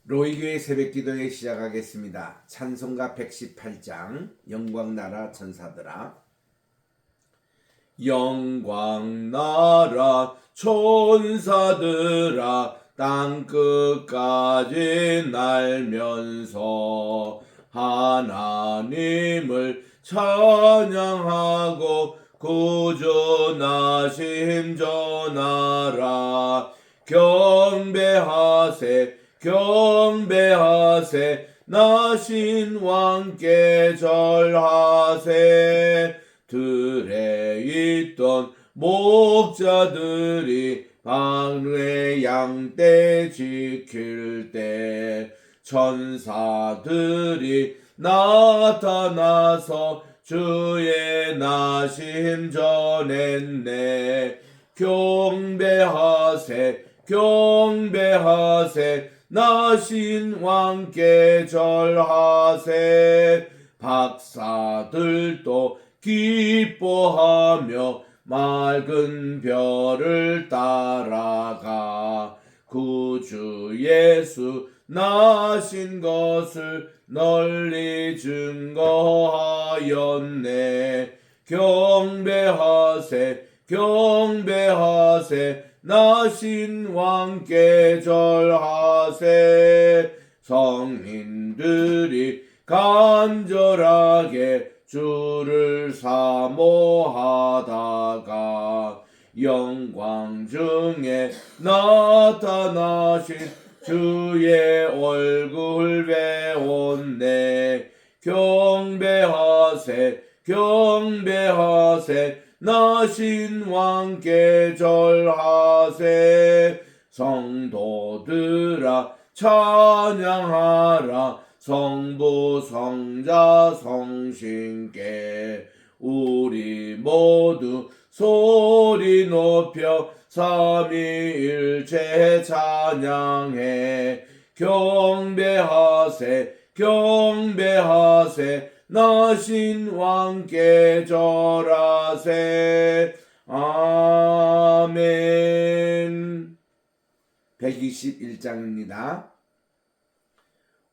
로이교회 새벽기도회 시작하겠습니다. 찬송가 118장 영광나라 천사들아. 영광나라 천사들아 땅끝까지 날면서 하나님을 찬양하고 구주나심 전하라. 경배하세 경배하세 나신 왕께 절하세. 들에 있던 목자들이 방의 양떼 지킬 때 천사들이 나타나서 주의 나심 전했네. 경배하세 경배하세 나신 왕께 절하세. 박사들도 기뻐하며 맑은 별을 따라가 구주 예수 나신 것을 널리 증거하였네. 경배하세 경배하세 나신 왕께 절하세. 성인들이 간절하게 주를 사모하다가 영광 중에 나타나신 주의 얼굴 배웠네. 경배하세 경배하세 나신 왕께 절하세. 성도들아 찬양하라. 성부 성자 성신께 우리 모두 소리 높여 삼위일체 찬양해. 경배하세 경배하세 나신 왕께 절하세. 아멘. 121장입니다.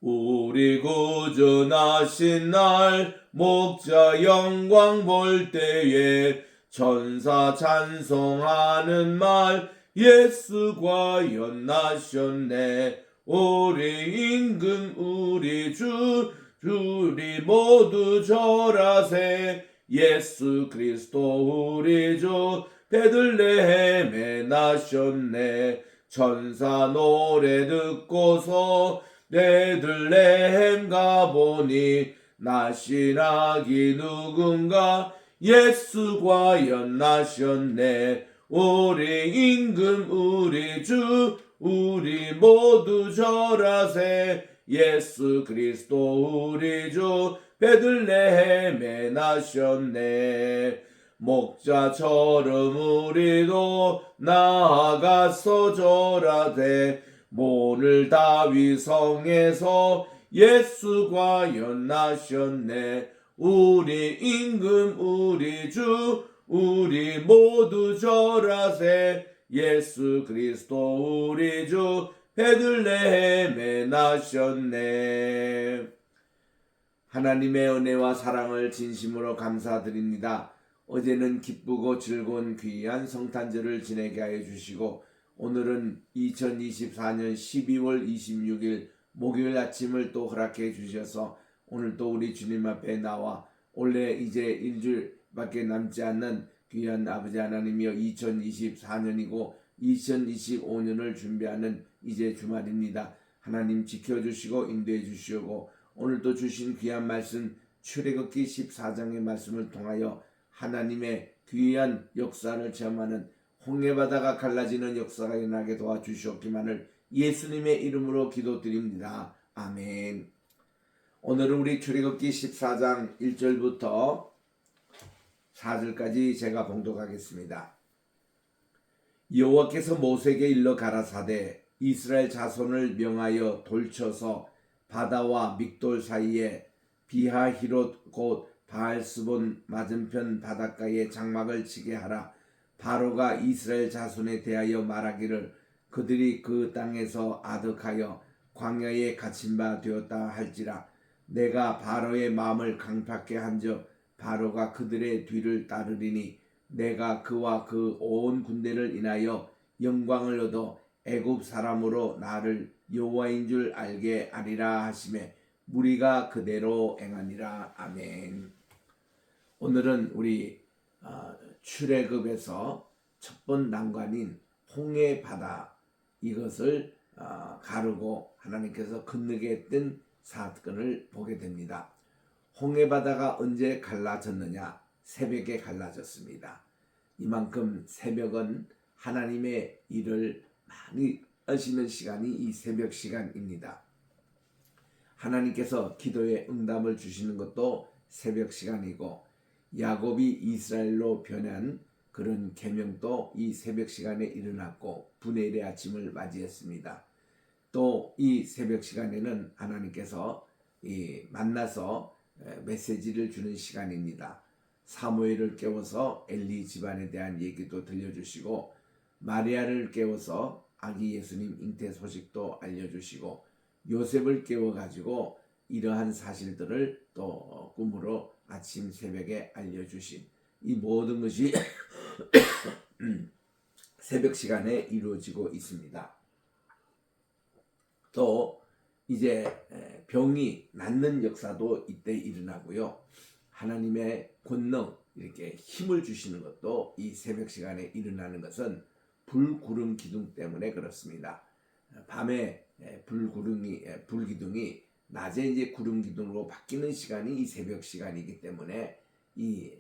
우리 구주 나신 날 목자 영광 볼 때에 천사 찬송하는 말 예수 과연 나셨네. 우리 임금 우리 주 우리 모두 절하세. 예수 그리스도 우리 주 베들레헴에 나셨네. 천사 노래 듣고서 베들레헴 가보니 나신 아기 누군가 예수 과연 나셨네. 우리 임금 우리 주 우리 모두 절하세. 예수 그리스도 우리 주 베들레헴에 나셨네. 목자처럼 우리도 나아가서 절하세. 오늘 다윗 성에서 예수 과연 나셨네. 우리 임금 우리 주 우리 모두 절하세. 예수 그리스도 우리 주 베들레헴에 나셨네. 하나님의 은혜와 사랑을 진심으로 감사드립니다. 어제는 기쁘고 즐거운 귀한 성탄절을 지내게 하여 주시고 오늘은 2024년 12월 26일 목요일 아침을 또 허락해 주셔서 오늘 또 우리 주님 앞에 나와 올해 이제 일주일밖에 남지 않는 귀한 아버지 하나님이여 2024년이고 2025년을 준비하는 이제 주말입니다. 하나님 지켜주시고 인도해 주시고 오늘도 주신 귀한 말씀 출애굽기 14장의 말씀을 통하여 하나님의 귀한 역사를 체험하는 홍해바다가 갈라지는 역사가 일어나게 도와주시옵기만을 예수님의 이름으로 기도드립니다. 아멘. 오늘은 우리 출애굽기 14장 1절부터 4절까지 제가 봉독하겠습니다. 여호와께서 모세에게 일러 가라사대 이스라엘 자손을 명하여 돌쳐서 바다와 믹돌 사이에 비하히롯 곧 바알스본 맞은편 바닷가에 장막을 치게 하라. 바로가 이스라엘 자손에 대하여 말하기를 그들이 그 땅에서 아득하여 광야에 갇힌 바 되었다 할지라. 내가 바로의 마음을 강팍게 한즉 바로가 그들의 뒤를 따르리니 내가 그와 그 온 군대를 인하여 영광을 얻어 애굽 사람으로 나를 여호와인 줄 알게 하리라 하시매 무리가 그대로 행하니라. 아멘. 오늘은 우리 출애굽에서 첫 번 난관인 홍해 바다 이것을 가르고 하나님께서 건너게 했던 사건을 보게 됩니다. 홍해 바다가 언제 갈라졌느냐? 새벽에 갈라졌습니다. 이만큼 새벽은 하나님의 일을 많이 하시는 시간이 이 새벽 시간입니다. 하나님께서 기도에 응답을 주시는 것도 새벽 시간이고 야곱이 이스라엘로 변한 그런 계명도 이 새벽 시간에 일어났고 분해일의 아침을 맞이했습니다. 또 이 새벽 시간에는 하나님께서 만나서 메시지를 주는 시간입니다. 사무엘을 깨워서 엘리 집안에 대한 얘기도 들려주시고 마리아를 깨워서 아기 예수님 잉태 소식도 알려주시고 요셉을 깨워가지고 이러한 사실들을 또 꿈으로 아침 새벽에 알려주신 이 모든 것이 새벽 시간에 이루어지고 있습니다. 또 이제 병이 낫는 역사도 이때 일어나고요. 하나님의 권능 이렇게 힘을 주시는 것도 이 새벽 시간에 일어나는 것은 불구름 기둥 때문에 그렇습니다. 밤에 불기둥이 낮에 이제 구름 기둥으로 바뀌는 시간이 이 새벽 시간이기 때문에 이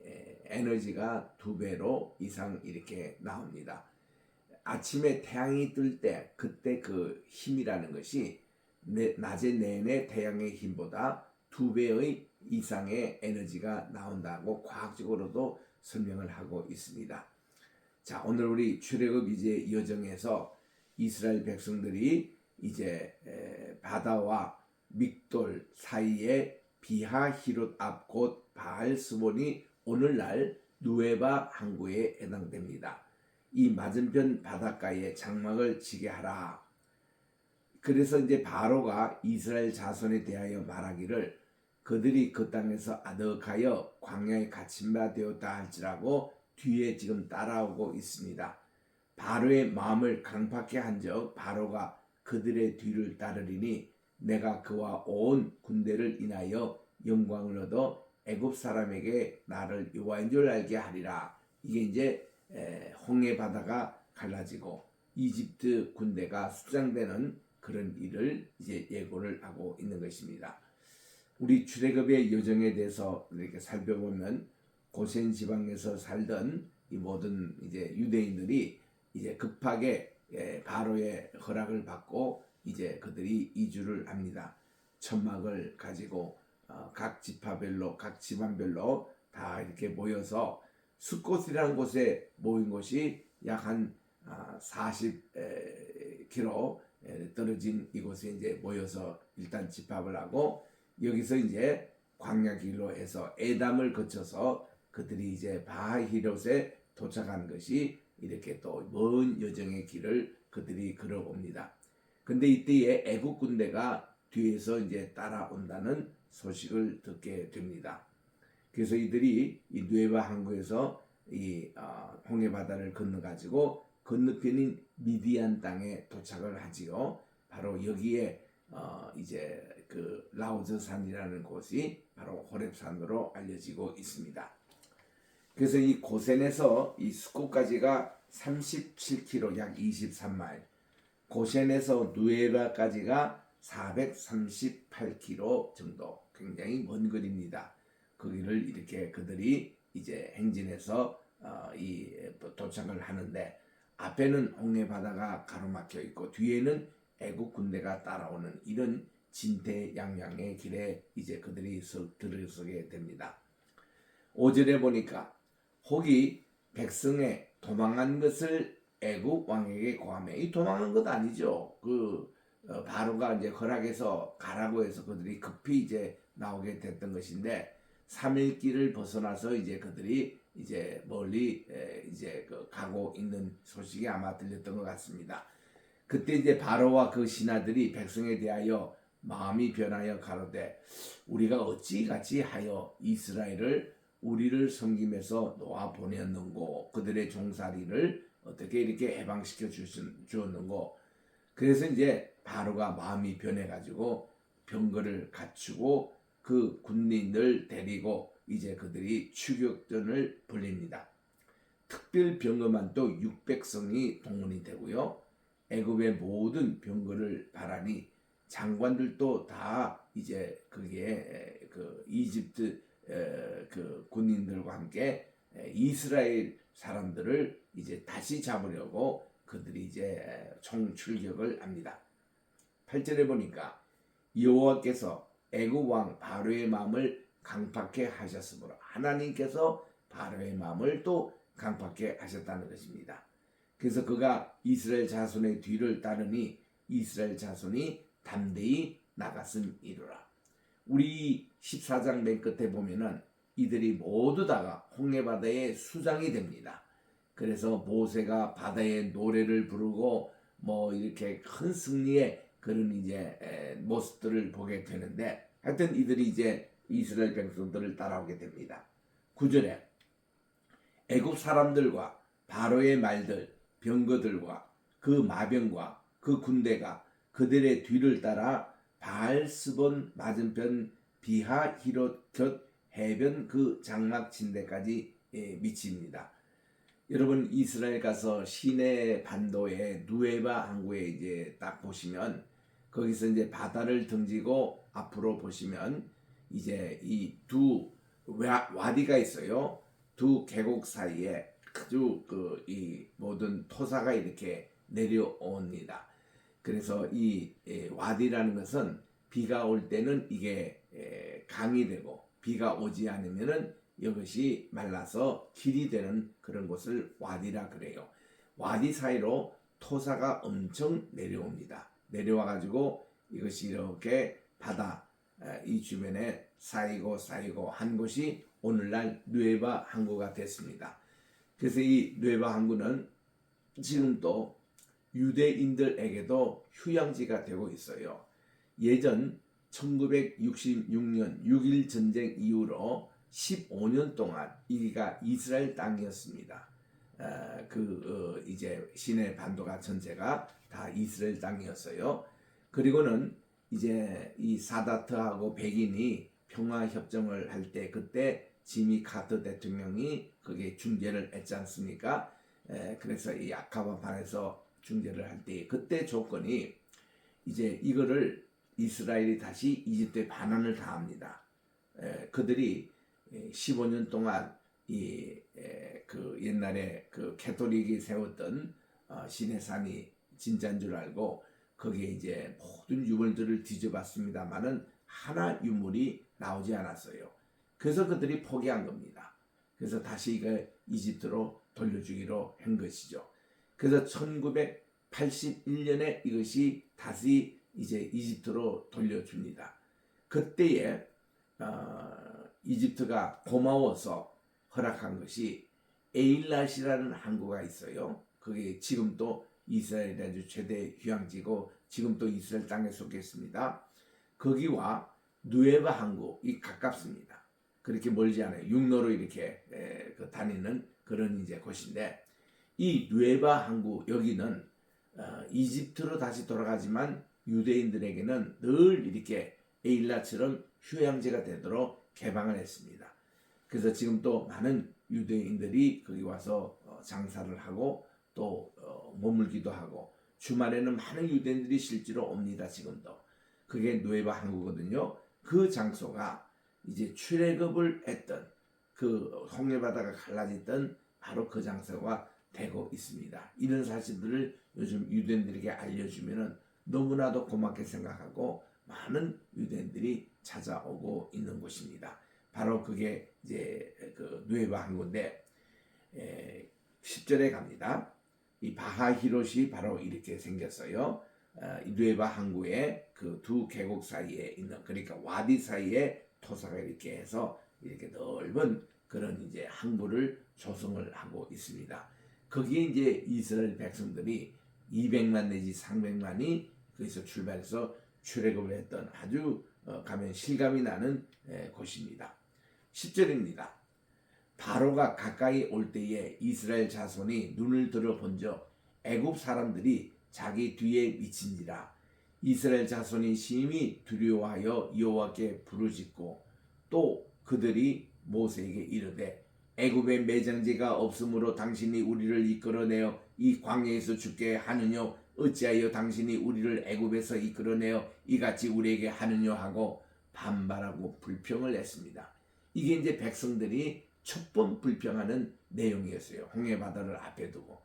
에너지가 2배로 이상 이렇게 나옵니다. 아침에 태양이 뜰 때 그때 그 힘이라는 것이 낮에 내내 태양의 힘보다 2배의 이상의 에너지가 나온다고 과학적으로도 설명을 하고 있습니다. 자, 오늘 우리 출애굽 이제 여정에서 이스라엘 백성들이 이제 바다와 믹돌 사이에 비하히롯 앞 곧 바알스본이 오늘날 누에바 항구에 해당됩니다. 이 맞은편 바닷가에 장막을 지게 하라. 그래서 이제 바로가 이스라엘 자손에 대하여 말하기를 그들이 그 땅에서 아득하여 광야에 갇힌 바 되었다 할지라고 뒤에 지금 따라오고 있습니다. 바로의 마음을 강팍게 한즉 바로가 그들의 뒤를 따르리니 내가 그와 온 군대를 인하여 영광을 얻어 애굽 사람에게 나를 여호와인 줄 알게 하리라. 이게 이제 홍해 바다가 갈라지고 이집트 군대가 수장되는 그런 일을 이제 예고를 하고 있는 것입니다. 우리 출애굽의 여정에 대해서 이렇게 살펴보면 고센 지방에서 살던 이 모든 이제 유대인들이 이제 급하게 바로의 허락을 받고 이제 그들이 이주를 합니다. 천막을 가지고 각 지파별로 각 집안별로 다 이렇게 모여서 숫곳이라는 곳에 모인 곳이 약 한 40km 떨어진 이곳에 이제 모여서 일단 집합을 하고 여기서 이제 광야 길로 해서 에담을 거쳐서 그들이 이제 바히롯에 도착한 것이 이렇게 또 먼 여정의 길을 그들이 걸어옵니다. 근데 이때에 애국 군대가 뒤에서 이제 따라온다는 소식을 듣게 됩니다. 그래서 이들이 이 누에바 항구에서 이 홍해 바다를 건너가지고 건너편인 미디안 땅에 도착을 하지요. 바로 여기에 이제 그 라우즈 산이라는 곳이 바로 호렙산으로 알려지고 있습니다. 그래서 이 고센에서 이 스코까지가 37km 약 23마일, 고센에서 누에바까지가 438km 정도, 굉장히 먼 거리입니다. 거기를 이렇게 그들이 이제 행진해서 도착을 하는데 앞에는 홍해 바다가 가로막혀 있고 뒤에는 애국 군대가 따라오는 이런 진퇴양양의 길에 이제 그들이 들어서게 됩니다. 5절에 보니까 혹이 백성의 도망한 것을 애국 왕에게 고하며, 이 도망한 것 아니죠. 바로가 이제 허락해서 가라고 해서 그들이 급히 이제 나오게 됐던 것인데 3일 길을 벗어나서 이제 그들이 이제 멀리 이제 가고 있는 소식이 아마 들렸던 것 같습니다. 그때 이제 바로와 그 신하들이 백성에 대하여 마음이 변하여 가로되 우리가 어찌 같이 하여 이스라엘을 우리를 섬김에서 놓아 보냈는고 그들의 종살이를 어떻게 이렇게 해방시켜 주었는고. 그래서 이제 바로가 마음이 변해가지고 병거를 갖추고 그 군인들 데리고 이제 그들이 추격전을 벌립니다. 특별 병거만 또 600성이 동원이 되고요. 애굽의 모든 병거를 바라니 장관들도 다 이제 그게 그 이집트 그 군인들과 함께 이스라엘 사람들을 이제 다시 잡으려고 그들이 이제 총출격을 합니다. 8절에 보니까 여호와께서 애굽 왕 바로의 마음을 강팍해 하셨으므로 하나님께서 바로의 마음을 또 강팍해 하셨다는 것입니다. 그래서 그가 이스라엘 자손의 뒤를 따르니 이스라엘 자손이 담대히 나갔음이로라. 우리 14장 맨 끝에 보면은 이들이 모두 다가 홍해바다의 수장이 됩니다. 그래서 모세가 바다에 노래를 부르고 뭐 이렇게 큰 승리의 그런 이제 모습들을 보게 되는데, 하여튼 이들이 이제 이스라엘 백성들을 따라오게 됩니다. 9절에 애굽 사람들과 바로의 말들 병거들과 그 마병과 그 군대가 그들의 뒤를 따라 바알스본 맞은편 비하 히롯 곁 해변 그 장막 진대까지 미칩니다. 여러분 이스라엘 가서 시내 반도의 누에바 항구에 이제 딱 보시면 거기서 이제 바다를 등지고 앞으로 보시면 이제 이 두 와디가 있어요. 두 계곡 사이에 아주 그 이 모든 토사가 이렇게 내려옵니다. 그래서 이 와디라는 것은 비가 올 때는 이게 강이 되고 비가 오지 않으면은 이것이 말라서 길이 되는 그런 곳을 와디라 그래요. 와디 사이로 토사가 엄청 내려옵니다. 내려와 가지고 이것이 이렇게 바다 이 주변에 쌓이고 한 곳이 오늘날 누에바 항구가 됐습니다. 그래서 이 누에바 항구는 지금 또 유대인들에게도 휴양지가 되고 있어요. 예전 1966년 6.1 전쟁 이후로 15년 동안 여기가 이스라엘 땅이었습니다. 이제 시내 반도가 전체가 다 이스라엘 땅이었어요. 그리고는 이제 이 사다트하고 백인이 평화 협정을 할 때 그때 지미 카터 대통령이 그게 중재를 했지 않습니까? 그래서 이 아카바 반에서 중재를 할 때 그때 조건이 이제 이거를 이스라엘이 다시 이집트에 반환을 당합니다. 그들이 15년 동안 그 옛날에 그 캐톨릭이 세웠던 시내산이 진짜인 줄 알고 거기에 이제 모든 유물들을 뒤져봤습니다만은 하나 유물이 나오지 않았어요. 그래서 그들이 포기한 겁니다. 그래서 다시 이걸 이집트로 돌려주기로 한 것이죠. 그래서 1981년에 이것이 다시 이제 이집트로 돌려줍니다. 그때에 이집트가 고마워서 허락한 것이 에일랏이라는 항구가 있어요. 그게 지금 또 이스라엘의 아주 최대 휴양지고 지금 또 이스라엘 땅에 속해 있습니다. 거기와 누에바 항구이 가깝습니다. 그렇게 멀지 않아요. 육로로 이렇게 다니는 그런 이제 곳인데, 이 누에바 항구 여기는 이집트로 다시 돌아가지만 유대인들에게는 늘 이렇게 에일랏처럼 휴양지가 되도록 개방을 했습니다. 그래서 지금 또 많은 유대인들이 거기 와서 장사를 하고 또 머물기도 하고 주말에는 많은 유대인들이 실제로 옵니다. 지금도. 그게 누에바 항구거든요. 그 장소가 이제 출애굽을 했던 그 홍해바다가 갈라졌던 바로 그 장소가 되고 있습니다. 이런 사실들을 요즘 유대인들에게 알려주면은 너무나도 고맙게 생각하고 많은 유대인들이 찾아오고 있는 곳입니다. 바로 그게 이제 그 누에바 항구인데 10절에 갑니다. 이 바하히롯이 바로 이렇게 생겼어요. 누에바 항구의 그 두 계곡 사이에 있는, 그러니까 와디 사이에 토사가 이렇게 해서 이렇게 넓은 그런 이제 항구를 조성을 하고 있습니다. 거기에 이제 이스라엘 백성들이 200만 내지 300만이 거기서 출발해서 출애굽을 했던 아주 가면 실감이 나는 곳입니다. 10절입니다. 바로가 가까이 올 때에 이스라엘 자손이 눈을 들어 본즉 애굽 사람들이 자기 뒤에 미친지라. 이스라엘 자손이 심히 두려워하여 여호와께 부르짖고 또 그들이 모세에게 이르되 애굽에 매장제가 없으므로 당신이 우리를 이끌어내어 이 광야에서 죽게 하느뇨 어찌하여 당신이 우리를 애굽에서 이끌어내어 이같이 우리에게 하느뇨 하고 반발하고 불평을 했습니다. 이게 이제 백성들이 첫 번 불평하는 내용이었어요. 홍해 바다를 앞에 두고.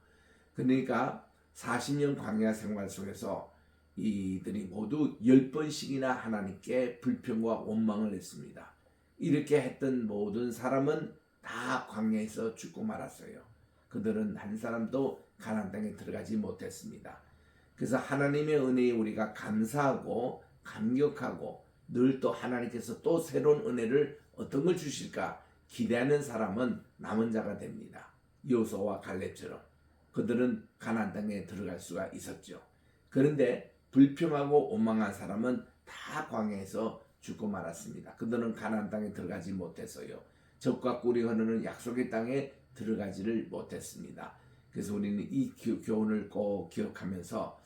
그러니까 40년 광야 생활 속에서 이들이 모두 10번씩이나 하나님께 불평과 원망을 했습니다. 이렇게 했던 모든 사람은 다 광야에서 죽고 말았어요. 그들은 한 사람도 가나안 땅에 들어가지 못했습니다. 그래서 하나님의 은혜에 우리가 감사하고 감격하고 늘 또 하나님께서 또 새로운 은혜를 어떤 걸 주실까 기대하는 사람은 남은 자가 됩니다. 여호수아와 갈렙처럼 그들은 가나안 땅에 들어갈 수가 있었죠. 그런데 불평하고 원망한 사람은 다 광야에서 죽고 말았습니다. 그들은 가나안 땅에 들어가지 못했어요. 적과 꿀이 흐르는 약속의 땅에 들어가지를 못했습니다. 그래서 우리는 이 교훈을 꼭 기억하면서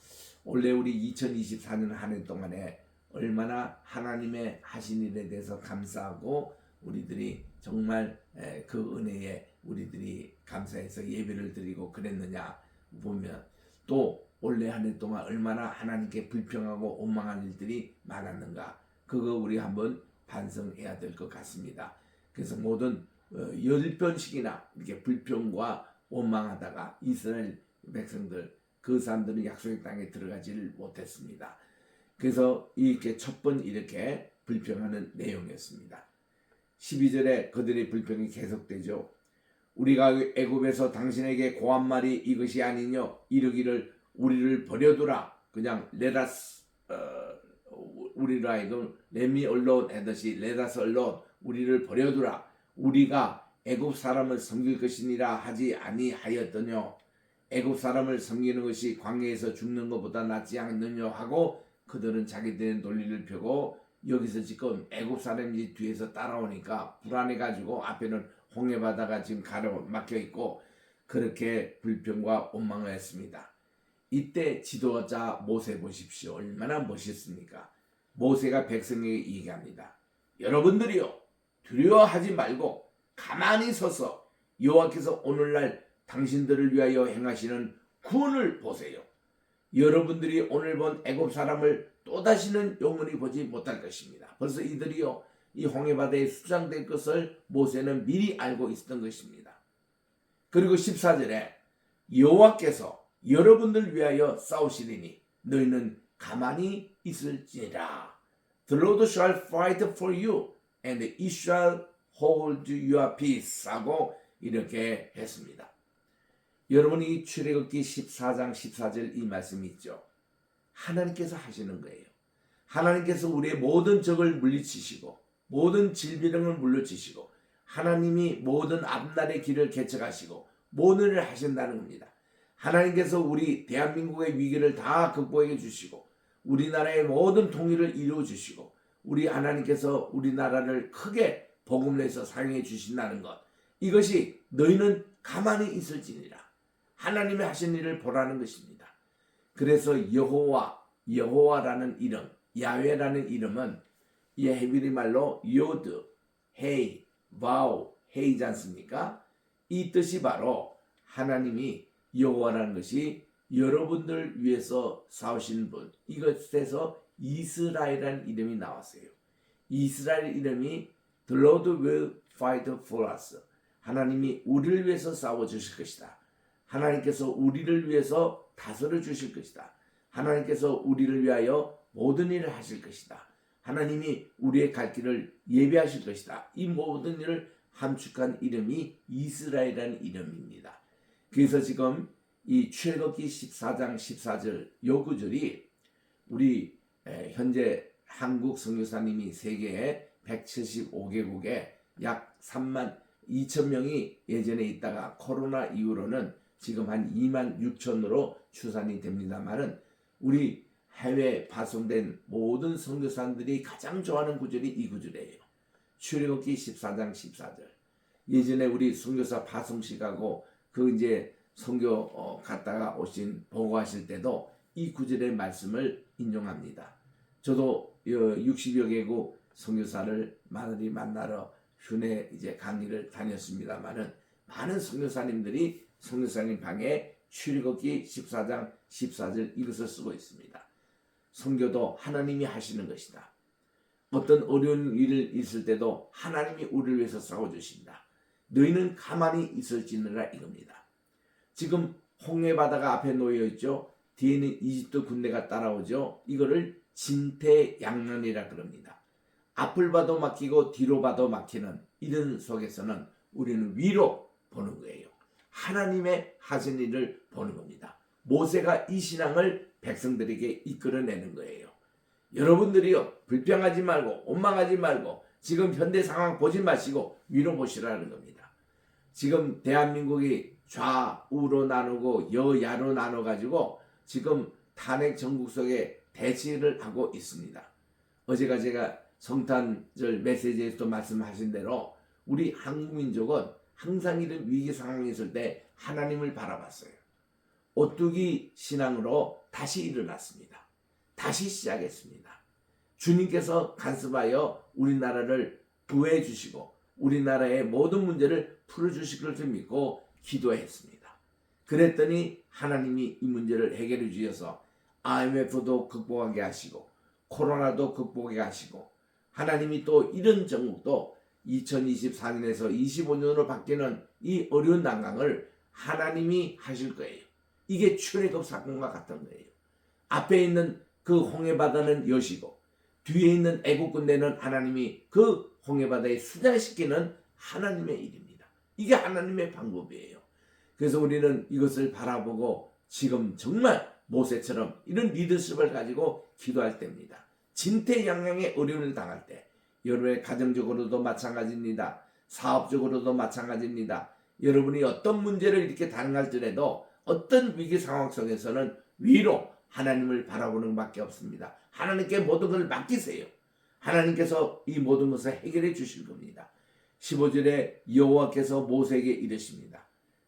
원래 우리 2024년 한 해 동안에 얼마나 하나님의 하신 일에 대해서 감사하고 우리들이 정말 그 은혜에 우리들이 감사해서 예배를 드리고 그랬느냐 보면 또 올해 한 해 동안 얼마나 하나님께 불평하고 원망한 일들이 많았는가 그거 우리 한번 반성해야 될 것 같습니다. 그래서 모든 10번씩이나 이렇게 불평과 원망하다가 이스라엘 백성들 그 사람들은 약속의 땅에 들어가지를 못했습니다. 그래서 이렇게 첫 번 이렇게 불평하는 내용이었습니다. 12절에 그들의 불평이 계속되죠. 우리가 애굽에서 당신에게 고한 말이 이것이 아니뇨 이르기를 우리를 버려두라 그냥 레다스 우리로 하여금 let me alone 하듯이 let us alone 우리를 버려두라 우리가 애굽 사람을 섬길 것이니라 하지 아니하였더뇨 애굽 사람을 섬기는 것이 광야에서 죽는 것보다 낫지 않느뇨 하고 그들은 자기들의 논리를 펴고 여기서 지금 애굽 사람이 뒤에서 따라오니까 불안해가지고 앞에는 홍해 바다가 지금 가로막혀 있고 그렇게 불평과 원망을 했습니다. 이때 지도자 모세 보십시오. 얼마나 멋있습니까? 모세가 백성에게 얘기합니다. 여러분들이요 두려워하지 말고 가만히 서서 여호와께서 오늘날 당신들을 위하여 행하시는 구원을 보세요. 여러분들이 오늘 본 애굽 사람을 또다시는 영원히 보지 못할 것입니다. 벌써 이들이요 이 홍해바다에 수장될 것을 모세는 미리 알고 있었던 것입니다. 그리고 14절에 여호와께서 여러분들 위하여 싸우시리니 너희는 가만히 있을지니라. The Lord shall fight for you and it shall hold your peace 하고 이렇게 했습니다. 여러분이 출애굽기 14장 14절 이 말씀이 있죠. 하나님께서 하시는 거예요. 하나님께서 우리의 모든 적을 물리치시고 모든 질병을 물리치시고 하나님이 모든 앞날의 길을 개척하시고 모든 일을 하신다는 겁니다. 하나님께서 우리 대한민국의 위기를 다 극복해 주시고 우리나라의 모든 통일을 이루어 주시고 우리 하나님께서 우리나라를 크게 복음을 해서 사용해 주신다는 것 이것이 너희는 가만히 있을지니라. 하나님의 하신 일을 보라는 것입니다. 그래서 여호와라는 이름 야훼라는 이름은 이 헤브리 말로 요드, 헤이, 바우, 헤이지 않습니까? 이 뜻이 바로 하나님이 여호와라는 것이 여러분들 위해서 싸우시는 분 이것에서 이스라엘이라는 이름이 나왔어요. 이스라엘 이름이 The Lord will fight for us. 하나님이 우리를 위해서 싸워주실 것이다. 하나님께서 우리를 위해서 다스려 주실 것이다. 하나님께서 우리를 위하여 모든 일을 하실 것이다. 하나님이 우리의 갈 길을 예비하실 것이다. 이 모든 일을 함축한 이름이 이스라엘이라는 이름입니다. 그래서 지금 이 출애굽기 14장 14절 요 구절이 우리 현재 한국 선교사님이 세계에 175개국에 약 3만 2천 명이 예전에 있다가 코로나 이후로는 지금 한 2만 6천으로 추산이 됩니다만은 우리 해외 파송된 모든 선교사님들이 가장 좋아하는 구절이 이 구절이에요. 출애굽기 14장 14절. 예전에 우리 선교사 파송식하고 그 이제 선교 갔다가 오신 보고하실 때도 이 구절의 말씀을 인용합니다. 저도 60여 개국 선교사를 많이 만나러 휴내 이제 강의를 다녔습니다만은 많은 선교사님들이 선교사님 방에 출애굽기 14장 14절 이것을 쓰고 있습니다. 선교도 하나님이 하시는 것이다. 어떤 어려운 일을 있을 때도 하나님이 우리를 위해서 싸워주신다. 너희는 가만히 있을지니라 이겁니다. 지금 홍해바다가 앞에 놓여있죠. 뒤에는 이집트 군대가 따라오죠. 이거를 진퇴양난이라 그럽니다. 앞을 봐도 막히고 뒤로 봐도 막히는 이런 속에서는 우리는 위로 보는 거예요. 하나님의 하신 일을 보는 겁니다. 모세가 이 신앙을 백성들에게 이끌어내는 거예요. 여러분들이요, 불평하지 말고 원망하지 말고 지금 현대 상황 보지 마시고 위로 보시라는 겁니다. 지금 대한민국이 좌우로 나누고 여야로 나눠가지고 지금 탄핵 정국 속에 대치를 하고 있습니다. 어제가 제가 성탄절 메시지에서도 말씀하신 대로 우리 한국민족은 항상 이런 위기 상황이 있을 때 하나님을 바라봤어요. 오뚜기 신앙으로 다시 일어났습니다. 다시 시작했습니다. 주님께서 간섭하여 우리나라를 구해 주시고 우리나라의 모든 문제를 풀어주실 것을 믿고 기도했습니다. 그랬더니 하나님이 이 문제를 해결해 주셔서 IMF도 극복하게 하시고 코로나도 극복하게 하시고 하나님이 또 이런 정국도 2024년에서 25년으로 바뀌는 이 어려운 난강을 하나님이 하실 거예요. 이게 출애굽 사건과 같은 거예요. 앞에 있는 그 홍해바다는 여시고 뒤에 있는 애국 군대는 하나님이 그 홍해바다에 수장시키는 하나님의 일입니다. 이게 하나님의 방법이에요. 그래서 우리는 이것을 바라보고 지금 정말 모세처럼 이런 리더십을 가지고 기도할 때입니다. 진퇴양양의 어려움을 당할 때 여러분의 가정적으로도 마찬가지입니다. 사업적으로도 마찬가지입니다. 여러분이 어떤 문제를 이렇게 당할지라도 어떤 위기 상황 속에서는 위로 하나님을 바라보는 밖에 없습니다. 하나님께 모든 것을 맡기세요. 하나님께서 이 모든 것을 해결해 주실 겁니다. 15절에 여호와께서 모세에게 이르십니다.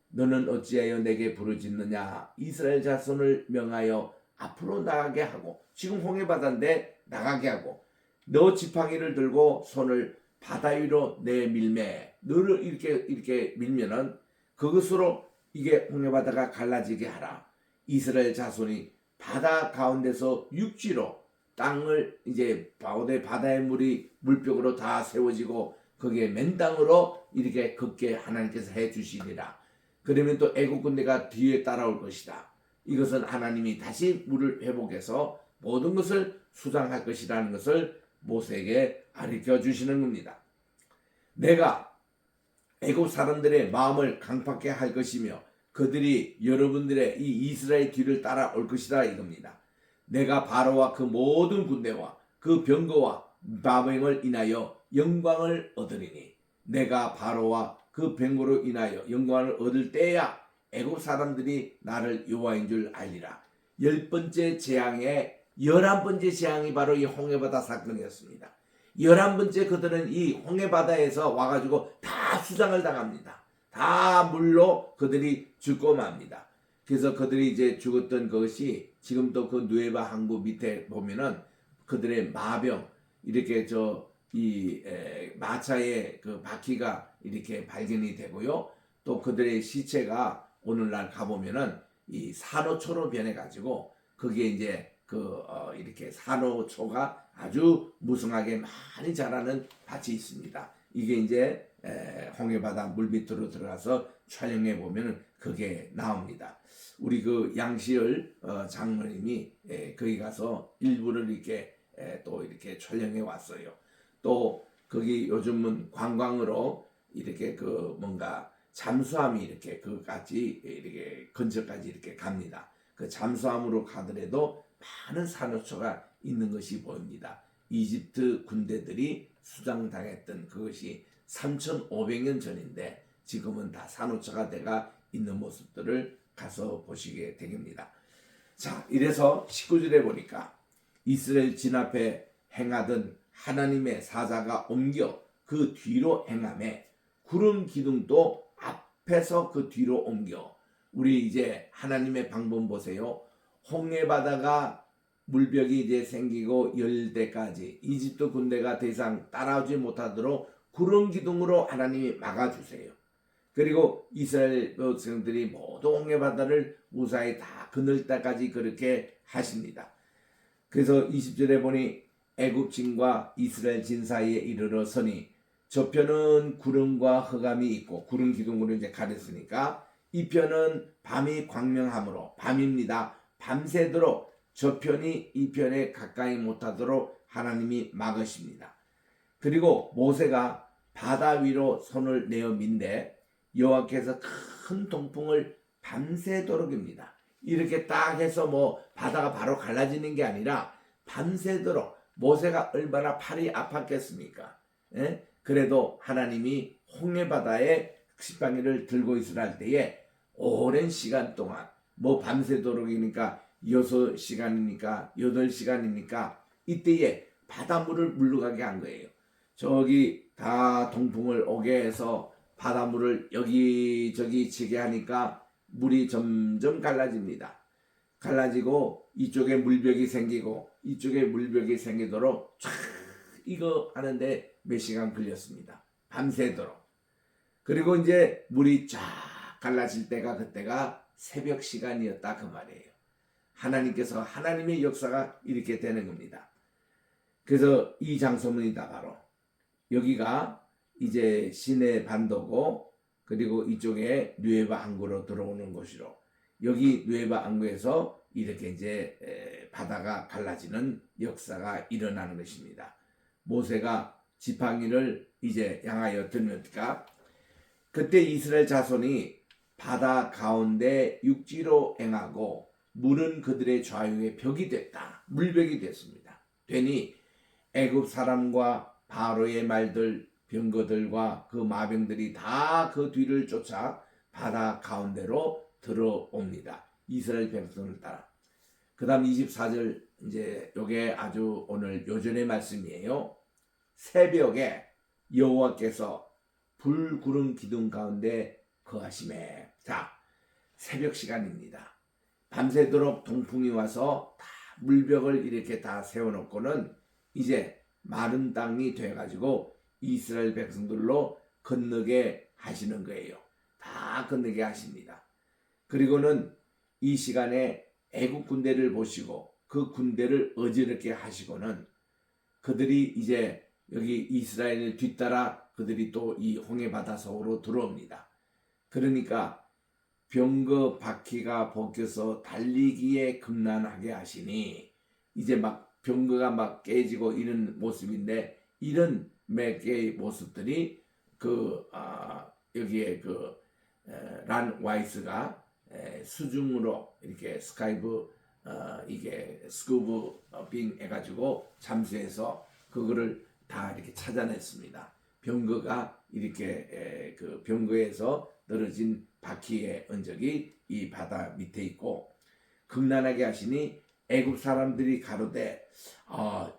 너는 어찌하여 내게 부르짖느냐. 이스라엘 자손을 명하여 앞으로 나가게 하고, 지금 홍해바다인데 나가게 하고, 너 지팡이를 들고 손을 바다 위로 내밀매. 너를 이렇게 밀면은 그것으로 이게 홍해바다가 갈라지게 하라. 이스라엘 자손이 바다 가운데서 육지로 땅을 이제 바다의 물이 물벽으로 다 세워지고 거기에 맨 땅으로 이렇게 걷게 하나님께서 해 주시리라. 그러면 또 애국 군대가 뒤에 따라올 것이다. 이것은 하나님이 다시 물을 회복해서 모든 것을 수장할 것이라는 것을 모세에게 가르쳐 주시는 겁니다. 내가 애국 사람들의 마음을 강팍하게 할 것이며 그들이 여러분들의 이 이스라엘 뒤를 따라올 것이다 이겁니다. 내가 바로와 그 모든 군대와 그 병거와 마병을 인하여 영광을 얻으리니 내가 바로와 그 병거로 인하여 영광을 얻을 때야 애국 사람들이 나를 여호와인 줄 알리라. 10번째 재앙의 11번째 재앙이 바로 이 홍해바다 사건이었습니다. 11번째 그들은 이 홍해바다에서 와가지고 다 수장을 당합니다. 다 물로 그들이 죽고 맙니다. 그래서 그들이 이제 죽었던 것이 지금도 그 누에바 항구 밑에 보면은 그들의 마병 이렇게 마차의 그 바퀴가 이렇게 발견이 되고요. 또 그들의 시체가 오늘날 가보면은 이 산호초로 변해가지고 거기에 이제 이렇게 산호초가 아주 무성하게 많이 자라는 밭이 있습니다. 이게 이제 홍해바다 물밑으로 들어가서 촬영해 보면은 그게 나옵니다. 우리 그 양시열 장로님이 거기 가서 일부를 이렇게 또 이렇게 촬영해 왔어요. 또 거기 요즘은 관광으로 이렇게 그 뭔가 잠수함이 이렇게 그까지 이렇게 근처까지 이렇게 갑니다. 그 잠수함으로 가더라도 많은 산호초가 있는 것이 보입니다. 이집트 군대들이 수장당했던 그것이 3,500년 전인데 지금은 다 산호초가 돼가 있는 모습들을 가서 보시게 됩니다. 자, 이래서 19절에 보니까 이스라엘 진 앞에 행하던 하나님의 사자가 옮겨 그 뒤로 행하매 구름 기둥도 앞에서 그 뒤로 옮겨. 우리 이제 하나님의 방법 보세요. 홍해 바다가 물벽이 이제 생기고 열 때까지 이집트 군대가 더 이상 따라오지 못하도록 구름 기둥으로 하나님이 막아주세요. 그리고 이스라엘 백성들이 모두 홍해 바다를 무사히 다 건널 때까지 그렇게 하십니다. 그래서 20절에 보니 애굽진과 이스라엘 진 사이에 이르러 서니 저편은 구름과 흑암이 있고 구름 기둥으로 이제 가렸으니까 이 편은 밤이 광명하므로 밤입니다. 밤새도록 저편이 이 편에 가까이 못하도록 하나님이 막으십니다. 그리고 모세가 바다 위로 손을 내어 민데 여호와께서 큰 동풍을 밤새도록입니다. 이렇게 딱 해서 뭐 바다가 바로 갈라지는 게 아니라 밤새도록 모세가 얼마나 팔이 아팠겠습니까? 예? 그래도 하나님이 홍해 바다에 지팡이를 들고 있으라 할 때에 오랜 시간 동안 뭐 밤새도록이니까 6시간이니까 8시간이니까 이때에 바닷물을 물러가게 한 거예요. 저기 다 동풍을 오게 해서 바닷물을 여기저기 치게 하니까 물이 점점 갈라집니다. 갈라지고 이쪽에 물벽이 생기고 이쪽에 물벽이 생기도록 쫙 이거 하는데 몇 시간 걸렸습니다. 밤새도록. 그리고 이제 물이 쫙 갈라질 때가 그때가 새벽 시간이었다 그 말이에요. 하나님께서 하나님의 역사가 이렇게 되는 겁니다. 그래서 이 장소문이다 바로 여기가 이제 시내 반도고 그리고 이쪽에 누에바 항구로 들어오는 곳이로 여기 누에바 항구에서 이렇게 이제 바다가 갈라지는 역사가 일어나는 것입니다. 모세가 지팡이를 이제 향하여 들으니까 그때 이스라엘 자손이 바다 가운데 육지로 행하고 물은 그들의 좌우에 벽이 됐다. 물벽이 됐습니다. 되니 애굽 사람과 바로의 말들 병거들과 그 마병들이 다 그 뒤를 쫓아 바다 가운데로 들어옵니다. 이스라엘 백성을 따라. 그 다음 24절 이제 요게 아주 오늘 요전의 말씀이에요. 새벽에 여호와께서 불구름 기둥 가운데 거하시매. 자, 새벽 시간입니다. 밤새도록 동풍이 와서 다 물벽을 이렇게 다 세워놓고는 이제 마른 땅이 돼가지고 이스라엘 백성들로 건너게 하시는 거예요. 다 건너게 하십니다. 그리고는 이 시간에 애국 군대를 보시고 그 군대를 어지럽게 하시고는 그들이 이제 여기 이스라엘을 뒤따라 그들이 또 이 홍해 바다 속으로 들어옵니다. 그러니까 병거 바퀴가 벗겨서 달리기에 급난하게 하시니 이제 막 병거가 막 깨지고 이런 모습인데 이런 몇 개의 모습들이 여기에 란 와이스가 수중으로 이렇게 이게 스쿠버 빙 해가지고 잠수해서 그거를 다 이렇게 찾아냈습니다. 병거가 이렇게 그 병거에서 떨어진 바퀴의 흔적이 이 바다 밑에 있고 극난하게 하시니 애굽 사람들이 가로되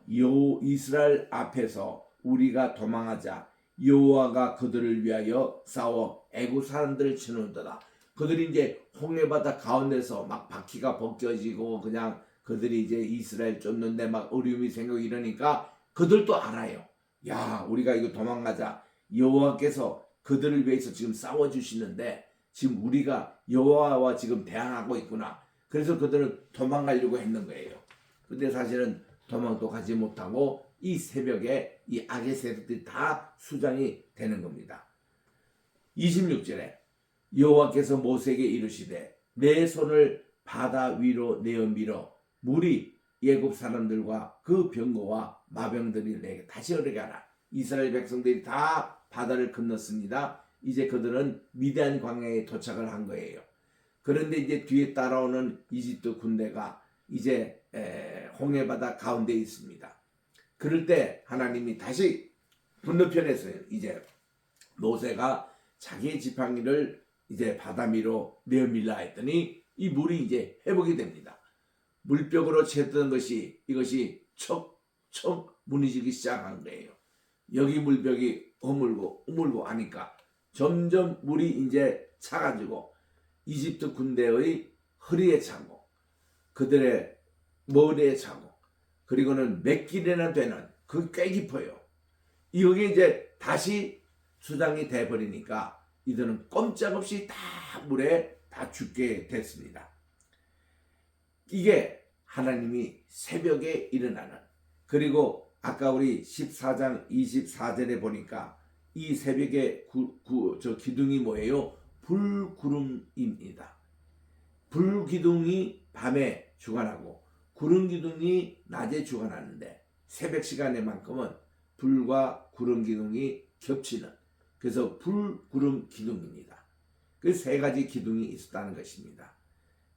이스라엘 앞에서 우리가 도망하자 여호와가 그들을 위하여 싸워 애굽 사람들을 치는도다. 그들이 이제 홍해바다 가운데서 막 바퀴가 벗겨지고 그냥 그들이 이제 이스라엘 쫓는데 막 어려움이 생기고 이러니까 그들도 알아요. 야, 우리가 이거 도망가자. 여호와께서 그들을 위해서 지금 싸워주시는데 지금 우리가 여호와와 지금 대항하고 있구나. 그래서 그들은 도망가려고 했는 거예요. 근데 사실은 도망도 가지 못하고 이 새벽에 이 악의 세력들이 다 수장이 되는 겁니다. 26절에 여호와께서 모세에게 이르시되 내 손을 바다 위로 내어 밀어 물이 애굽 사람들과 그 병거와 마병들이 내게 다시 오르게 하라. 이스라엘 백성들이 다 바다를 건넜습니다. 이제 그들은 미디안 광야에 도착을 한 거예요. 그런데 이제 뒤에 따라오는 이집트 군대가 이제 홍해바다 가운데 있습니다. 그럴 때 하나님이 다시 건너편에서 이제 모세가 자기의 지팡이를 이제 바다 위로 내어 밀라 했더니 이 물이 이제 회복이 됩니다. 물벽으로 채던 것이 이것이 척척 무너지기 시작한 거예요. 여기 물벽이 허물고 하니까 점점 물이 이제 차가지고 이집트 군대의 허리에 차고 그들의 머리에 차고 그리고는 몇 길이나 되는 그 꽤 깊어요. 여기 이제 다시 수장이 돼버리니까 이들은 꼼짝없이 다 물에 다 죽게 됐습니다. 이게 하나님이 새벽에 일어나는, 그리고 아까 우리 14장 24절에 보니까 이 새벽에 저 기둥이 뭐예요? 불구름입니다. 불기둥이 밤에 주관하고 구름 기둥이 낮에 주관하는데 새벽 시간에만큼은 불과 구름 기둥이 겹치는, 그래서 불구름 기둥입니다. 그 세 가지 기둥이 있었다는 것입니다.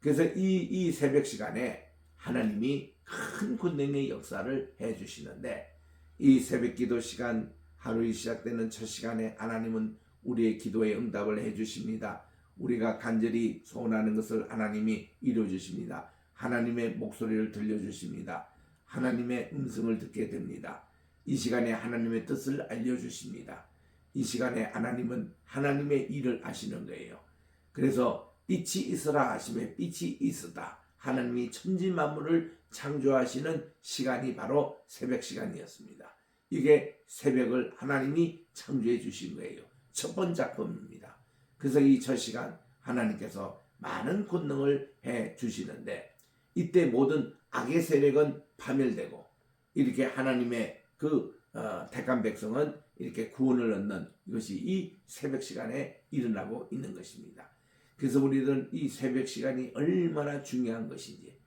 그래서 이 새벽 시간에 하나님이 큰 권능의 역사를 해주시는데, 이 새벽 기도 시간, 하루에 시작되는 첫 시간에 하나님은 우리의 기도에 응답을 해주십니다. 우리가 간절히 소원하는 것을 하나님이 이루어주십니다. 하나님의 목소리를 들려주십니다. 하나님의 음성을 듣게 됩니다. 이 시간에 하나님의 뜻을 알려주십니다. 이 시간에 하나님은 하나님의 일을 하시는 거예요. 그래서 빛이 있으라 하시면 빛이 있었다. 하나님이 천지 만물을 창조하시는 시간이 바로 새벽 시간이었습니다. 이게 새벽을 하나님이 창조해 주신 거예요. 첫 번째 작품입니다. 그래서 이 첫 시간 하나님께서 많은 권능을 해 주시는데, 이때 모든 악의 세력은 파멸되고 이렇게 하나님의 택한 백성은 이렇게 구원을 얻는, 이것이 이 새벽 시간에 일어나고 있는 것입니다. 그래서 우리들은 이 새벽 시간이 얼마나 중요한 것인지,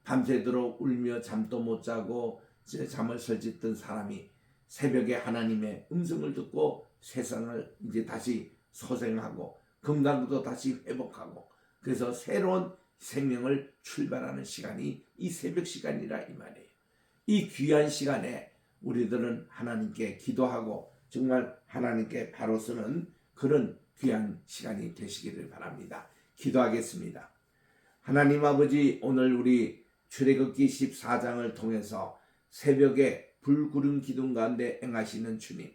밤새도록 울며 잠도 못 자고 잠을 설짓던 사람이 새벽에 하나님의 음성을 듣고 세상을 이제 다시 소생하고 건강도 다시 회복하고, 그래서 새로운 생명을 출발하는 시간이 이 새벽 시간이라 이 말이에요. 이 귀한 시간에 우리들은 하나님께 기도하고 정말 하나님께 바로 서는 그런 귀한 시간이 되시기를 바랍니다. 기도하겠습니다. 하나님 아버지, 오늘 우리 출애굽기 14장을 통해서 새벽에 불구름 기둥 가운데 행하시는 주님,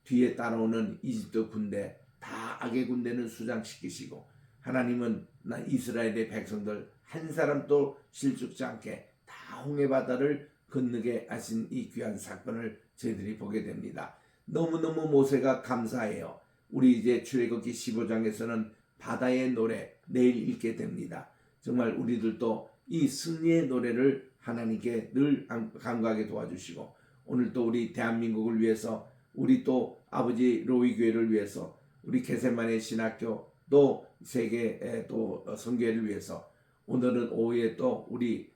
뒤에 따라오는 이집트 군대, 다 악의 군대는 수장시키시고 하나님은 이스라엘의 백성들 한 사람도 실족지 않게 다 홍해 바다를 건너게 하신 이 귀한 사건을 저희들이 보게 됩니다. 너무너무 모세가 감사해요. 우리 이제 출애굽기 15장에서는 바다의 노래 내일 읽게 됩니다. 정말 우리들도 이 승리의 노래를 하나님께 늘 간구하게 도와주시고, 오늘 또 우리 대한민국을 위해서, 우리 또 아버지 로이교회를 위해서, 우리 게세마네 신학교, 또 세계 또 선교회를 위해서, 오늘은 오후에 또 우리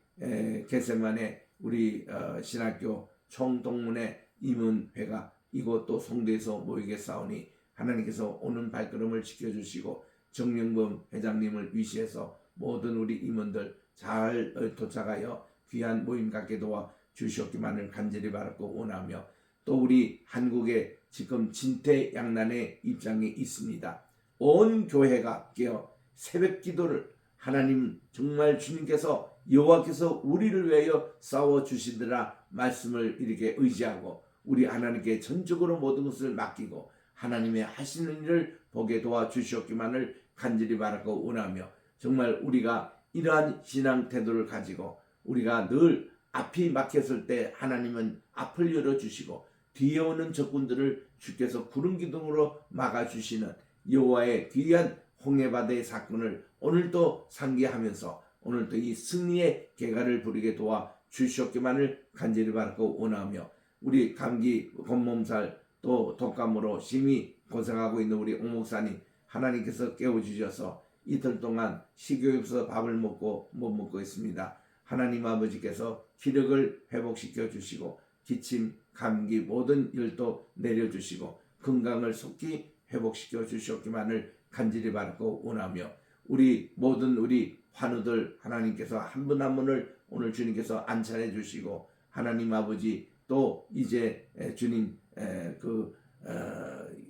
게세마네 우리 신학교 총동문회 임원회가 이곳 또 송도에서 모이겠사오니 하나님께서 오는 발걸음을 지켜주시고 정영범 회장님을 위시해서 모든 우리 임원들 잘 도착하여 귀한 모임 갖게 도와 주시옵기만을 간절히 바라고 원하며, 또 우리 한국에 지금 진퇴양난의 입장에 있습니다. 온 교회가 깨어 새벽 기도를, 하나님 정말 주님께서 여호와께서 우리를 위하여 싸워 주시더라 말씀을 이렇게 의지하고 우리 하나님께 전적으로 모든 것을 맡기고 하나님의 하시는 일을 보게 도와주시옵기만을 간절히 바라고 원하며, 정말 우리가 이러한 신앙 태도를 가지고 우리가 늘 앞이 막혔을 때 하나님은 앞을 열어주시고 뒤에 오는 적군들을 주께서 구름 기둥으로 막아주시는 여호와의 귀한 홍해바다의 사건을 오늘도 상기하면서 오늘도 이 승리의 계가를 부르게 도와 주시옵기만을 간절히 바라고 원하며, 우리 감기 곤몸살 또 독감으로 심히 고생하고 있는 우리 옹 목사님, 하나님께서 깨워주셔서 이틀 동안 식욕이 없어 밥을 못 먹고 있습니다. 하나님 아버지께서 기력을 회복시켜 주시고 기침, 감기 모든 일도 내려주시고 건강을 속히 회복시켜 주시옵기만을 간절히 바라고 원하며, 우리 모든 우리 환우들 하나님께서 한 분 한 분을 오늘 주님께서 안찬해 주시고, 하나님 아버지 또 이제 주님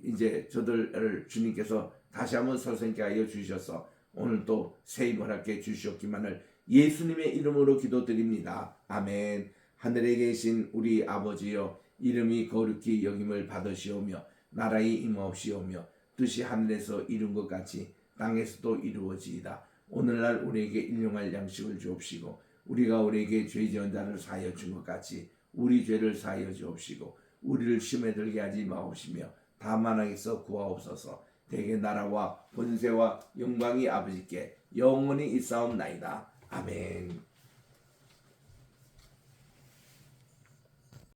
이제 저들을 주님께서 다시 한번 설생케 하여 주셔서 오늘 또 새 힘을 함께 주시옵기만을 예수님의 이름으로 기도드립니다. 아멘. 하늘에 계신 우리 아버지여, 이름이 거룩히 여김을 받으시오며 나라의 임하옵시오며 뜻이 하늘에서 이룬 것 같이 땅에서도 이루어지이다. 오늘날 우리에게 일용할 양식을 주옵시고 우리가 우리에게 죄 지은 자를 사하여 준 것 같이 우리 죄를 사하여 주옵시고 우리를 시험에 들게 하지 마옵시며 다만 악에서 구하옵소서. 대개 나라와 권세와 영광이 아버지께 영원히 있사옵나이다. 아멘.